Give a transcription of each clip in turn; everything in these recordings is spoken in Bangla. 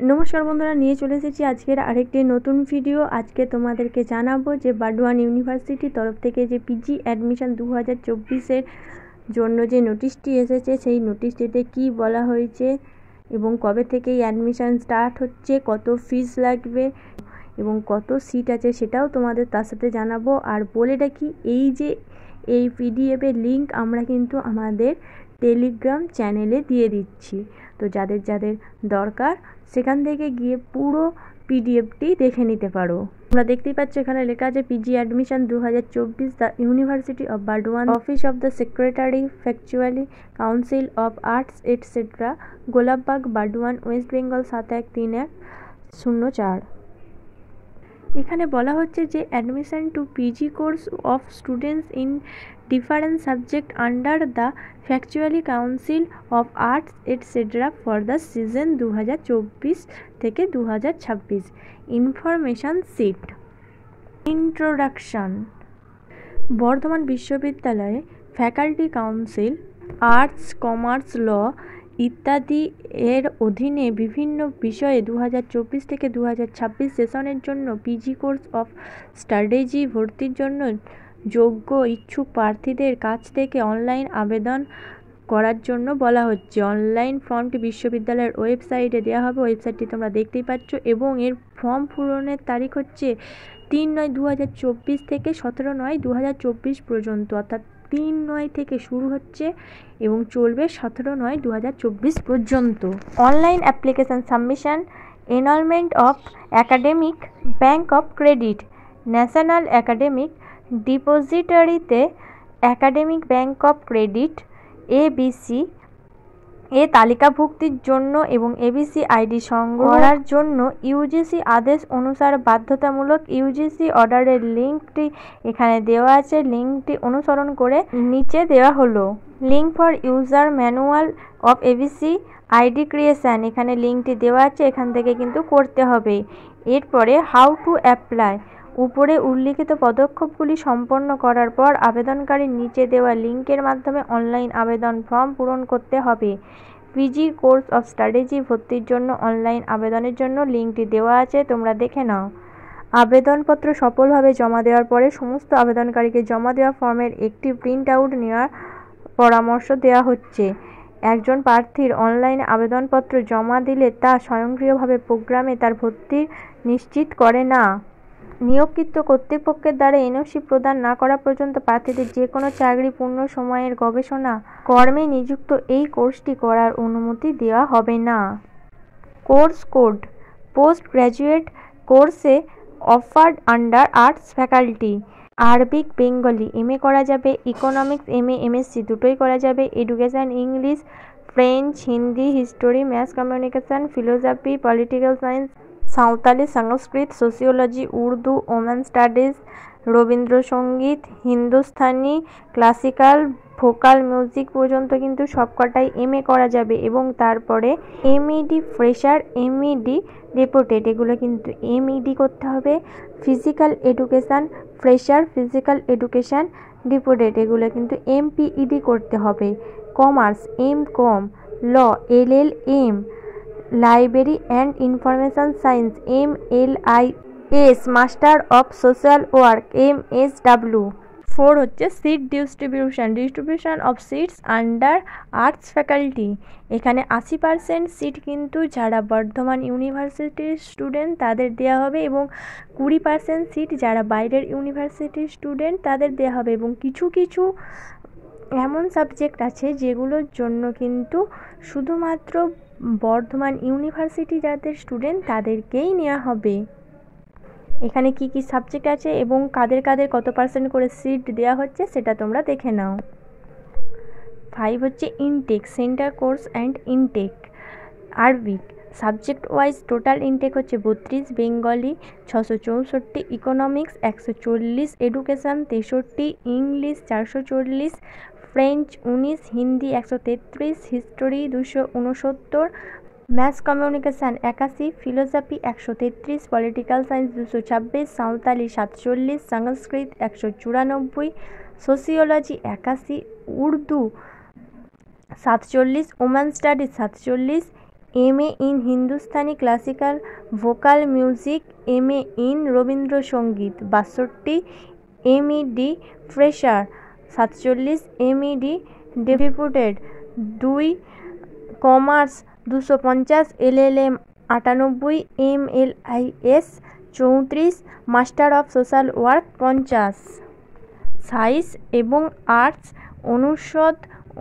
নমস্কার বন্ধুরা, নিয়ে চলে এসেছি আজকের আরেকটি নতুন ভিডিও। আজকে তোমাদেরকে জানাবো যে বার্ডওয়ান ইউনিভার্সিটির তরফ থেকে যে পিজি অ্যাডমিশন 2024-এর জন্য যে নোটিশটি এসেছে, সেই নোটিশটিতে কি বলা হয়েছে এবং কবে থেকে এই অ্যাডমিশন স্টার্ট হচ্ছে, কত ফিস লাগবে এবং কত সিট আছে সেটাও তোমাদের তার সাথে জানাবো। আর বলে রাখি, এই পিডিএফের লিঙ্ক আমরা কিন্তু আমাদের টেলিগ্রাম চ্যানেলে দিয়ে দিচ্ছি, তো যাদের যাদের দরকার সেখান থেকে গিয়ে পুরো পিডিএফটি দেখে নিতে পারো। তোমরা দেখতেই পাচ্ছ এখানে লেখা আছে PG admission 2024, the university of Burdwan, office of the secretary, factually council of arts etcetera, Golapbag, Burdwan, West Bengal 713104। এখানে বলা হচ্ছে যে admission to PG course of students in different subject under the factually council of arts etcetera for the season 2024 থেকে 2026। Information sheet. ইন্ট্রোডাকশান। বর্ধমান বিশ্ববিদ্যালয়ে faculty council, arts, commerce, law ইত্যাদি এর অধীনে বিভিন্ন বিষয়ে 2024 থেকে 2026 সেশনের জন্য পিজি কোর্স অফ স্ট্র্যাটেজি ভর্তির জন্য যোগ্য ইচ্ছুক প্রার্থীদের কাছ থেকে অনলাইন আবেদন করার জন্য বলা হচ্ছে। অনলাইন ফর্মটি বিশ্ববিদ্যালয়ের ওয়েবসাইটে দেওয়া হবে, ওয়েবসাইটটি তোমরা দেখতেই পাচ্ছ, এবং এর ফর্ম পূরণের তারিখ হচ্ছে 3/9/2024 থেকে 17/9/2024 পর্যন্ত, অর্থাৎ 3/9 থেকে শুরু হচ্ছে এবং চলবে 17/9/2024 পর্যন্ত। Online application submission, enrolment of academic bank of credit, national academic ডিপোজিটরিতে academic bank of credit ABC এ তালিকাভুক্তির জন্য এবং এবিসি আইডি সংগ্রহ করার জন্য ইউজিসি আদেশ অনুসারে বাধ্যতামূলক ইউজিসি অর্ডারের লিঙ্কটি এখানে দেওয়া আছে, লিঙ্কটি অনুসরণ করে নিচে দেওয়া হলো। Link for user manual of ABC ID creation, এখানে লিঙ্কটি দেওয়া আছে, এখান থেকে কিন্তু করতে হবে। এরপরে হাউ টু অ্যাপ্লাই, উপরে উল্লিখিত পদক্ষেপগুলি সম্পন্ন করার পর আবেদনকারীর নিচে দেওয়া লিঙ্কের মাধ্যমে অনলাইন আবেদন ফর্ম পূরণ করতে হবে। পিজি কোর্স অফ স্ট্র্যাটেজি ভর্তির জন্য অনলাইন আবেদনের জন্য লিঙ্কটি দেওয়া আছে, তোমরা দেখে নাও। আবেদনপত্র সফলভাবে জমা দেওয়ার পরে সমস্ত আবেদনকারীকে জমা দেওয়া ফর্মের একটি প্রিন্ট আউট নেওয়ার পরামর্শ দেওয়া হচ্ছে। একজন প্রার্থীর অনলাইনে আবেদনপত্র জমা দিলে তা স্বয়ংক্রিয়ভাবে প্রোগ্রামে তার ভর্তি নিশ্চিত করে না। নিয়োগকৃত কর্তৃপক্ষের দ্বারা এনওসি প্রদান না করা পর্যন্ত প্রার্থীদের যে কোনো চাকরি, পূর্ণ সময়ের গবেষণা কর্মে নিযুক্ত এই কোর্সটি করার অনুমতি দেওয়া হবে না। Course code. পোস্ট গ্র্যাজুয়েট কোর্সে offered under arts faculty, Arabic, Bengali MA করা যাবে, ইকোনমিক্স এমএ, এমএসসি দুটোই করা যাবে, education English, French, Hindi, history, math communication, philosophy, political science, Santali, Sanskrit, sociology, Urdu, women studies, Rabindrasangeet, Hindustani, classical, vocal music পর্যন্ত কিন্তু সবকটাই এমএ করা যাবে। এবং তারপরে এমইডি ফ্রেশার, এমইডি ডেপুটেড, এগুলো কিন্তু এমইডি করতে হবে। Physical education fresher, physical education deputed, এগুলো কিন্তু এমপিইডি করতে হবে। Commerce MCom, law LLM, library and information science MLIS, master of social work MSW. 4 হচ্ছে seat distribution of seats under arts faculty. এখানে 80% সিট কিন্তু যারা বর্ধমান ইউনিভার্সিটির স্টুডেন্ট তাদের দেওয়া হবে এবং 20% সিট যারা বাইরের ইউনিভার্সিটির স্টুডেন্ট তাদের দেওয়া হবে। এবং কিছু কিছু এমন সাবজেক্ট আছে যেগুলোর জন্য কিন্তু শুধুমাত্র বর্ধমান ইউনিভার্সিটি যাদের স্টুডেন্ট তাদেরকেই নেওয়া হবে। এখানে কি কি সাবজেক্ট আছে এবং কাদের কাদের কত % করে সিট দেওয়া হচ্ছে সেটা তোমরা দেখে নাও। 5 হচ্ছে intake, centre course and intake. Arabic subject wise total intake হচ্ছে 32, Bengali 664, economics 140, education 63, English 440, French 19, Hindi 133, history 269, mass communication 81, philosophy 133, political science 226, Santali 47, Sanskrit 194, sociology 81, Urdu 47, women studies 47, MA in Hindustani classical vocal music, MA in Rabindrasangeet 62, MED fresher 47, MED deputed 2, commerce 250, LLM 98, MLIS 34, master of social work 50। Science এবং আর্টস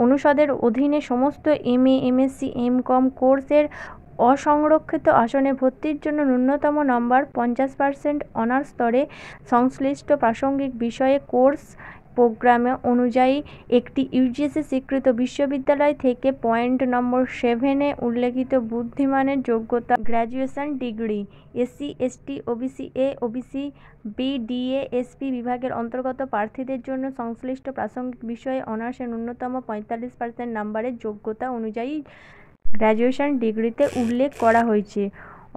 অনুষদের অধীনে সমস্ত MA, MSc, MCom কোর্সের অসংরক্ষিত আসনে ভর্তির জন্য ন্যূনতম নম্বর 50% অনার্স স্তরে সংশ্লিষ্ট প্রাসঙ্গিক বিষয়ে কোর্স প্রোগ্রাম অনুযায়ী একটি UGC স্বীকৃত বিশ্ববিদ্যালয় থেকে পয়েন্ট নম্বর 7-এ উল্লেখিত বুদ্ধিমানের যোগ্যতা graduation degree. SC, ST, OBC A, OBC B, DA, SP বিভাগের অন্তর্গত প্রার্থীদের জন্য সংশ্লিষ্ট প্রাসঙ্গিক বিষয়ে অনার্সে ন্যূনতম 45% নম্বরের যোগ্যতা অনুযায়ী গ্র্যাজুয়েশন ডিগ্রিতে উল্লেখ করা হয়েছে।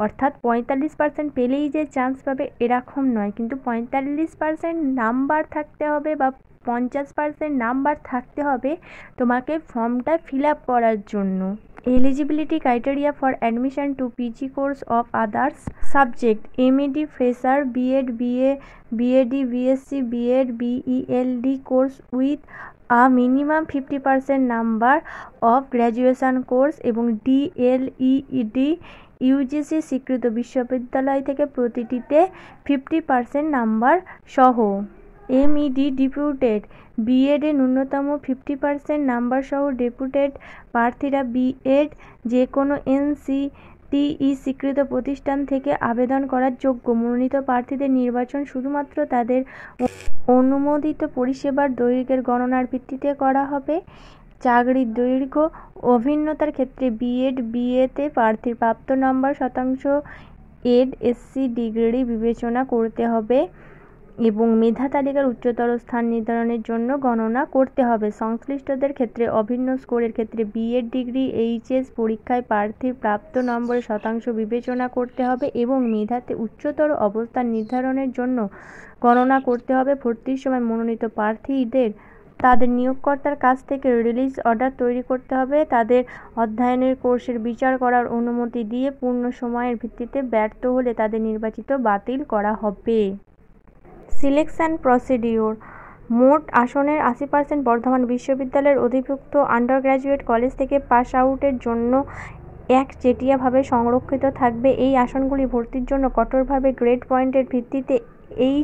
অর্থাৎ 45% পেলেই যে চান্স পাবে এরকম নয়, কিন্তু 45% নাম্বার থাকতে হবে বা 50% নাম্বার থাকতে হবে তোমাকে ফর্মটা ফিল আপ করার জন্য। Eligibility criteria for admission to PG course of others subject, MED fresher, BEd, BA, BAD, BSc, BEd, BELD course with a minimum 50% number of graduation course এবং DLED UGC স্বীকৃত বিশ্ববিদ্যালয় থেকে প্রতিটিতে 50% নাম্বার সহ। MED ডেপুটেড, BEd এ ন্যূনতম 50% নাম্বার সহ ডেপুটেড প্রার্থীরা BEd যে কোনো NCTE স্বীকৃত প্রতিষ্ঠান থেকে আবেদন করার যোগ্য। মনোনীত প্রার্থীদের নির্বাচন শুধুমাত্র তাদের অনুমোদিত পরিষেবার দৈর্ঘ্যের গণনার ভিত্তিতে করা হবে। চাকরির দৈর্ঘ্য অভিন্নতার ক্ষেত্রে BEd, BA-তে প্রার্থীর প্রাপ্ত নম্বর শতাংশ ED, SC ডিগ্রি বিবেচনা করতে হবে এবং মেধা তালিকার উচ্চতর স্থান নির্ধারণের জন্য গণনা করতে হবে। সংশ্লিষ্টদের ক্ষেত্রে অভিন্ন স্কোরের ক্ষেত্রে BEd ডিগ্রি HS পরীক্ষায় প্রার্থীর প্রাপ্ত নম্বরের শতাংশ বিবেচনা করতে হবে এবং মেধাতে উচ্চতর অবস্থান নির্ধারণের জন্য গণনা করতে হবে। ভর্তির সময় মনোনীত প্রার্থীদের তাদের নিয়োগকর্তার কাছ থেকে রিলিজ অর্ডার তৈরি করতে হবে। তাদের অধ্যয়নের কোর্সের বিচার করার অনুমতি দিয়ে পূর্ণ সময়ের ভিত্তিতে ব্যর্থ হলে তাদের নির্বাচিত বাতিল করা হবে। সিলেকশন প্রসিডিওর, মোট আসনের 80% বর্ধমান বিশ্ববিদ্যালয়ের অধিভুক্ত আন্ডারগ্র্যাজুয়েট কলেজ থেকে পাস আউটের জন্য একচেটিয়াভাবে সংরক্ষিত থাকবে। এই আসনগুলি ভর্তির জন্য কঠোরভাবে গ্রেড পয়েন্টের ভিত্তিতে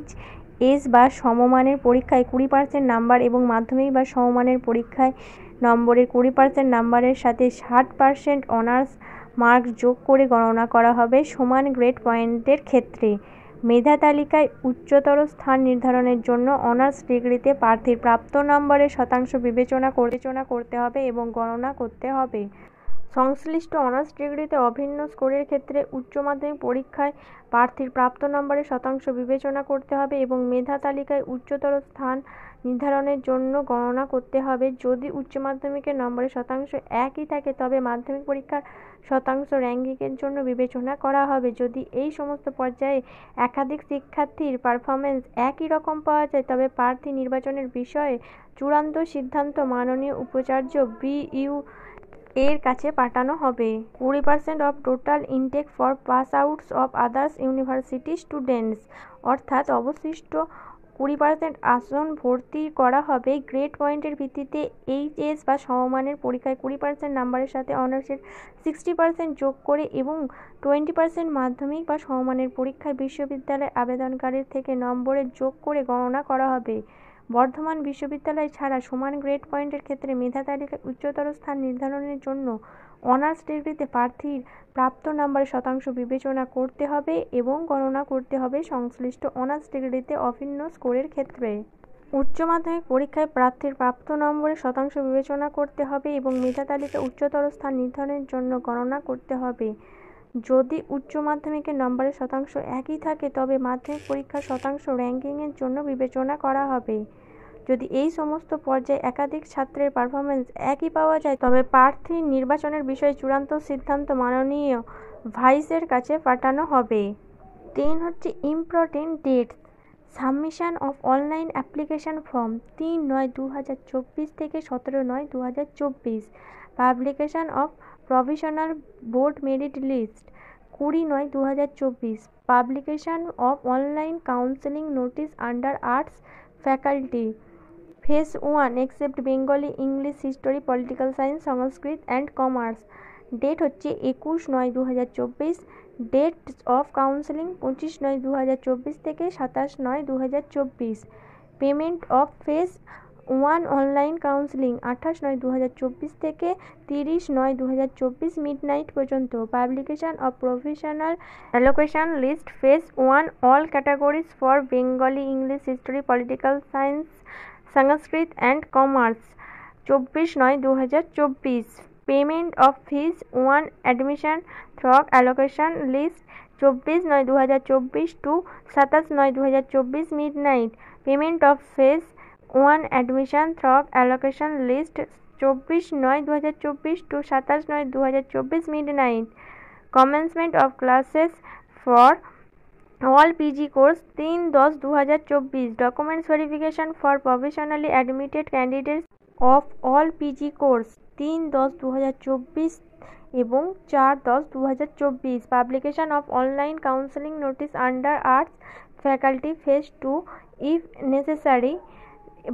HS বা সমমানের পরীক্ষায় 20% নাম্বার এবং মাধ্যমিক বা সমমানের পরীক্ষায় নম্বরের 20% নাম্বারের সাথে 60% অনার্স মার্কস যোগ করে গণনা করা হবে। সমান গ্রেড পয়েন্টের ক্ষেত্রে মেধা তালিকায় উচ্চতর স্থান নির্ধারণের জন্য অনার্স ডিগ্রিতে প্রার্থীর প্রাপ্ত নম্বরের শতাংশ বিবেচনা করতে হবে এবং গণনা করতে হবে। সংশ্লিষ্ট অনার্স ডিগ্রিতে অভিন্ন স্কোরের ক্ষেত্রে উচ্চ মাধ্যমিক পরীক্ষায় প্রার্থীর প্রাপ্ত নম্বরের শতাংশ বিবেচনা করতে হবে এবং মেধা তালিকায় উচ্চতর স্থান নির্ধারণের জন্য গণনা করতে হবে। যদি উচ্চ মাধ্যমিকের নম্বরের শতাংশ একই থাকে তবে মাধ্যমিক পরীক্ষার শতাংশ র্যাঙ্কিংয়ের জন্য বিবেচনা করা হবে। যদি এই সমস্ত পর্যায়ে একাধিক শিক্ষার্থীর পারফরমেন্স একই রকম পাওয়া যায় তবে প্রার্থী নির্বাচনের বিষয়ে চূড়ান্ত সিদ্ধান্ত মাননীয় উপাচার্য BU এর কাছে পাঠানো হবে। 20% of total intact for pass outs of others university students, অর্থাৎ অবশিষ্ট 20% আসন ভর্তি করা হবে গ্রেড পয়েন্টের ভিত্তিতে। HS বা সমমানের পরীক্ষায় 20% নাম্বারের সাথে অনার্সের 60% যোগ করে এবং 20% মাধ্যমিক বা সমমানের পরীক্ষায় বিশ্ববিদ্যালয়ের আবেদনকারীর থেকে নম্বরের যোগ করে গণনা করা হবে। বর্ধমান বিশ্ববিদ্যালয় ছাড়া সমান গ্রেড পয়েন্টের ক্ষেত্রে মেধা তালিকায় উচ্চতর স্থান নির্ধারণের জন্য অনার্স ডিগ্রিতে প্রার্থীর প্রাপ্ত নম্বরের শতাংশ বিবেচনা করতে হবে এবং গণনা করতে হবে। সংশ্লিষ্ট অনার্স ডিগ্রিতে অভিন্ন স্কোরের ক্ষেত্রে উচ্চ মাধ্যমিক পরীক্ষায় প্রার্থীর প্রাপ্ত নম্বরের শতাংশ বিবেচনা করতে হবে এবং মেধা তালিকায় উচ্চতর স্থান নির্ধারণের জন্য গণনা করতে হবে। যদি উচ্চ মাধ্যমিকের নম্বরের শতাংশ একই থাকে তবে মাধ্যমিক পরীক্ষার শতাংশ র্যাঙ্কিংয়ের জন্য বিবেচনা করা হবে। যদি এই সমস্ত পর্যায়ে একাধিক ছাত্রের পারফরমেন্স একই পাওয়া যায় তবে প্রার্থী নির্বাচনের বিষয়ে চূড়ান্ত সিদ্ধান্ত মাননীয় ভাইসের কাছে পাঠানো হবে। 10 হচ্ছে important dates. Submission of online application form 3/9/2024 থেকে 17/9/2024। Publication of provisional board merit list 20/9/2024, publication of online counselling notice under arts faculty, phase 1 except Bengali, English, history, political science, Sanskrit and commerce. Date হচ্ছে 21/9/2024, ডেট অফ কাউন্সেলিং 25/9/2024 থেকে 27/9/2024। Payment of phase 1 online counselling 28/9/2024 থেকে 30/9/2024 মিডনাইট পর্যন্ত। Publication of professional allocation list phase 1 all categories for Bengali, English, history, political science, Sanskrit and commerce 24/9/2024। Payment of fees 1 admission through allocation list 24/9/2024 to 27/9/2024 midnight. Payment of phase 1 admission through allocation list 24/9/2024 to 27/9/2024 midnight. Commencement of classes for all PG course 3/10/2024। Documents verification for professionally admitted candidates of all PG course 3/10/2024 এবং 4/10/2024। Publication of online counselling notice under arts faculty phase 2 if necessary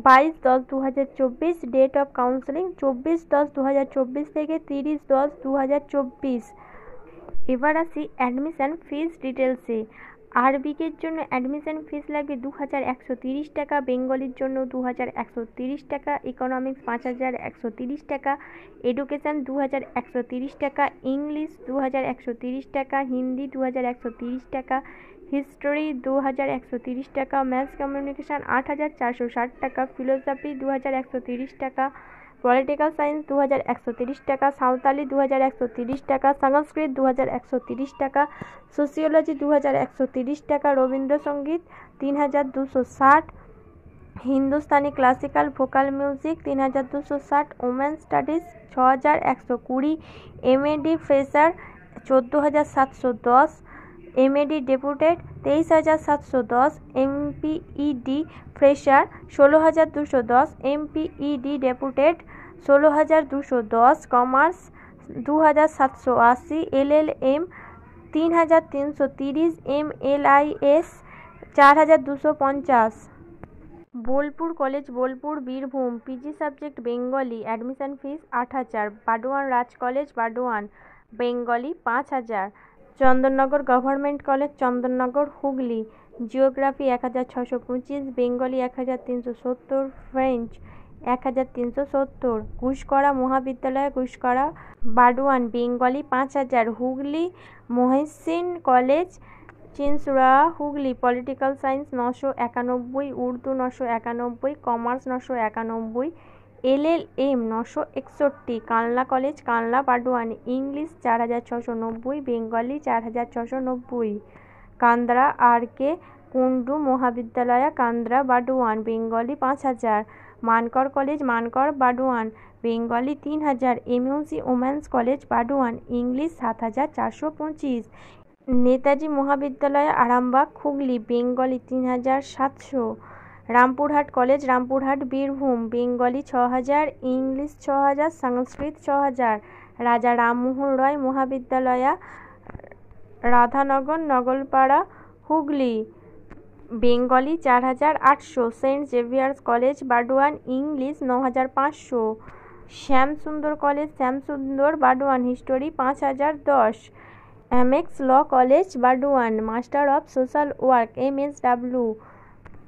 22/10/2024। Date of counselling 24/10/2024 থেকে 30/10/2024। এবার আসি অ্যাডমিশন ফিস ডিটেলসে। আরবিকের জন্য অ্যাডমিশন ফিস লাগবে 2130 টাকা, বেঙ্গলির জন্য 2130 টাকা, ইকোনমিক্স 5130 টাকা, এডুকেশন 2130 টাকা, ইংলিশ 2130 টাকা, হিন্দি 2130 টাকা, হিস্টোরি 2130 টাকা, ম্যাথস কমিউনিকেশন 8460 টাকা, ফিলোসফি 2130 টাকা, পলিটিক্যাল সায়েন্স 2130 টাকা, সাঁওতালি 2130 টাকা, সংস্কৃত 2130 টাকা, সোশিওলজি 2130 টাকা, Rabindrasangeet 3260, Hindustani classical vocal music 3260, women studies 6120, MEd fresher 14710, MEd deputed 23710, MPEd fresher 16210, MPEd deputed 16210, commerce 2780, LLM 3330, MLIS 4250। Bolpur college, Bolpur, Birbhum, PG subject Bengali, admission fees 8000। Burdwan Raj college, Burdwan, Bengali 5000। Chandannagar government college, Chandannagar, Hooghly, geography 1625, Bengali 1370, French 1370। Guskara Mahavidyalaya, Guskara, Burdwan, Bengali 5000। Hooghly Mohsin college, Chinsurah, Hooghly, political science 991, Urdu 991, commerce 991, LLM 961। Kalna college, Kalna, Burdwan, English 4690, Bengali 4690। Kandra R K. Kundu Mahavidyalaya, Kandra, Burdwan, Bengali 5000। Mankar college, Mankar, Burdwan, Bengali 3000। MUC women's college, Burdwan, English 7425। Netaji Mahavidyalaya, Arambagh, Hooghly, Bengali 3700। Rampurhat college, Rampurhat, Birbhum, Bengali 6000, English 6000, Sanskrit 6000। Raja Rammohan Roy Mahavidyalaya, Radhanagar, Nagalpara, Hooghly, Bengali 4800। Saint Xavier's college, Burdwan, English 9500। Shyamsundar college, Shyamsundar, Burdwan, history 5010। MX law college, Burdwan, master of social work, MSW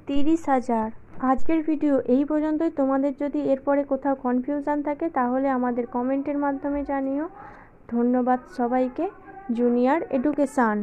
30000। আজকের ভিডিও এই পর্যন্তই। তোমাদের যদি এরপরে কোথাও কনফিউশন থাকে তাহলে আমাদের কমেন্টের মাধ্যমে জানিও। ধন্যবাদ সবাইকে। Junior education.